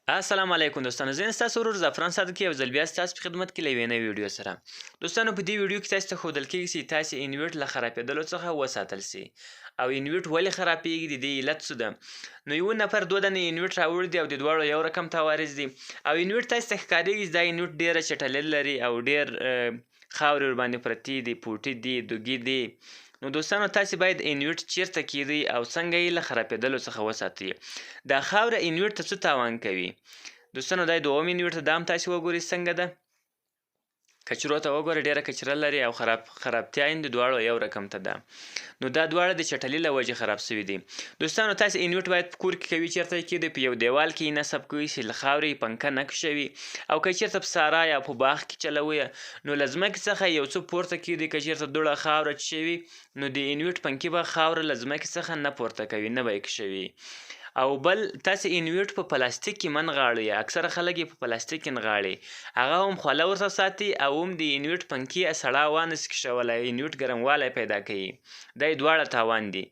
السلام علیکم دوستانو، زه یم ستاسو ورور زعفران صادق یو ځل بیا ستاسو په خدمت کې له یوې نوې ویډیو سره. دوستانو، په دې ویډیو کې تاسو ته ښودل کېږي چې تاسې انویټ له خرابېدلو څخه وساتل سي. او انویټ ولې خرابېږي، د دې علت څه ده. نو یو نفر 2 دانې انویټ راوړي دي او د دواړو یو رقم ته وارد دي. او انویټ تاسو ته ښکارېږي چې دا انویټ ډېره چټلي لري او ډېر خاورې ورباندې پرتې دي، پوټي دي، دوږي دي. نو دوستانو، تاسې باید انویټ چیرته کیږدئ او څنګه یې له خرابېدلو څخه وساتئ. دا خاوره انویټ ته څه تاوان کوي؟ دوستانو، دا دوم انویټ ته دا هم تاسې وګورئ څنګه ده. کچرو ته وګورئ، ډېره کچره لري او خرابتیا یې د دواړو یو رقم ته ده. نو دا دواړه د چټلي له وجې خراب سوي دي. دوستانو، تاسې انویټ باید په کور کې کوي چېرته یې کیږدئ، په یو دیوال کې یې نصب کوئ چې له خاورې یې پنکه نه کشوي. او که چېرته په صحرا یا په باغ کې چلوئ نو له ځمکې څخه یو څه پورته کیږدئ. که چېرته دوړه خاوره چوي نو د انویټ پنکې به خاوره له ځمکې څخه نه پورته کوي، نه به یې کشوي. او بل، تاسې انویټ په پلاستیک کې مه نغاړئ. اکثره خلک یې په پلاستیک کې نغاړي. هغه هم خوله ورته ساتي او هم د انویټ پنکې سړه هوا نسي کشولی، انویټ ګرموالی پیدا کوي. دا یې دواړه تاوان دي.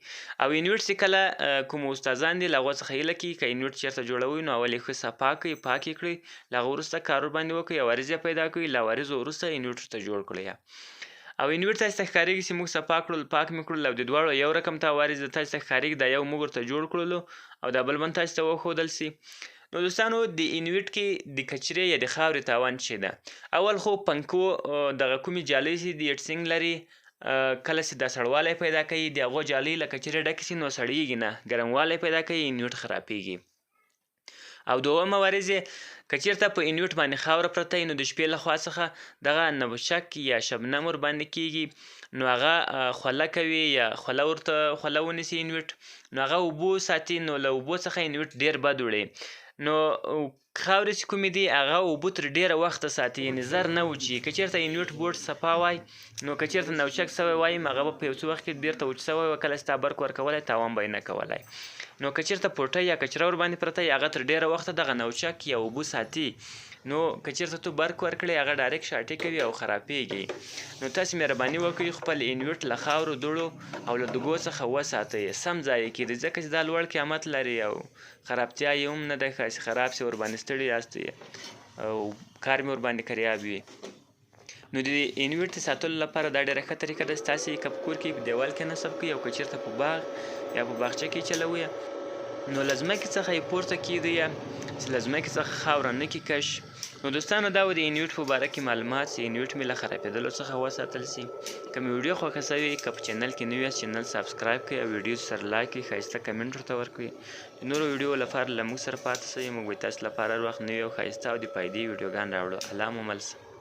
او انویټ چې کله کوم استادان دي له هغو څخه هیله کیږي که انویټ چېرته جوړوئ نو اول یې ښه صفا کړئ، پاک یې کړئ. له هغه وروسته کار ورباندې وکړئ، عوارض یې پیدا کړئ، له عوارضو وروسته انویټ ورته جوړ کړئ. او انویټ تاسې ته ښکارېږي چې موږ صفا کړل، پاک مې کړل او د دواړو یو رقم ته عوارض ده. تاسې ته ښکارېږي دا یو موږ ورته جوړ کړلو او دا بل هم تاسې ته وښودل سي. نو دوستانو، د انویټ کې د کچرې یا د خاورې تاوان څه ده؟ اول خو پنکو دغه کومې جالۍ چې د ایټسینګ لري، کله چې دا سړوالی پیدا کوي، د هغو جالۍ له کچرې ډکې سي نو سړیږي نه، ګرموالی پیدا کوي، انویټ خرابېږي. او دوم عوارض یې که چېرته په انویټ باندې خاوره پرته وي نو د شپې له خوا څخه دغه نبشک یا شبنم ورباندې کیږي، نو هغه خوله کوي یا خوله ونیسي انویټ، نو هغه اوبو ساتي، نو له اوبو څخه انویټ ډېر بد وړي. نو خاورې چې کومې دي هغه اوبه تر ډېره وخته ساتي، یعنې زر نه وچي. که چېرته انویټ بورډ صفا وای نو که چېرته نوچک سوی وای هغه به په یو څه وخت کې بېرته وچ سوی وای، کله چې تا برق ورکولی تاوان به یې نه کولی. نو که چېرته پوټۍ یا کچره ورباندې پرته وي هغه تر ډېره وخته دغه نوچک یا اوبه ساتي. نو که چېرته تو برق ورکړې هغه ډایرکټ شاټې کوي او خرابېږي. نو تاسې مهرباني وکړئ خپل انویټ له خاورو، دوړو او له دوږو څخه وساتئ، سم ځای یې کیږدئ، ځکه چې دا لوړ قیمت لري او خرابتیا یې هم نه ده ښه چې خراب سي، ورباندې ستړي یاستئ او کار مې ورباندې کریاب وي. نو د انویټ د ساتلو لپاره دا ډېره ښه طریقه ده چې تاسې یې که په کور کې په دیوال کې نصب کړئ او که چېرته په باغ یا په باغچه کې چلوئ نو له ځمکې څخه یې پورته کیږدئ چې له ځمکې څخه خاوره نه کړي کش. نو دوستانو، دا و د انویټ په باره کې معلومات چې انویټ مې له خرابېدلو څخه وساتل سي. که مې ویډیو خوښه سوې، که په چینل کې نوي یاست چینل سبسکرایب کړئ او ویډیو سره لایک کړئ، ښایسته کمنټ ورته ورکړئ. د نورو ویډیو لپاره له موږ سره پاتې سئ، موږ به تاسو لپاره هر وخت نوي او ښایسته او د فایدې ویډیوګان راوړو. الله مو مل شه.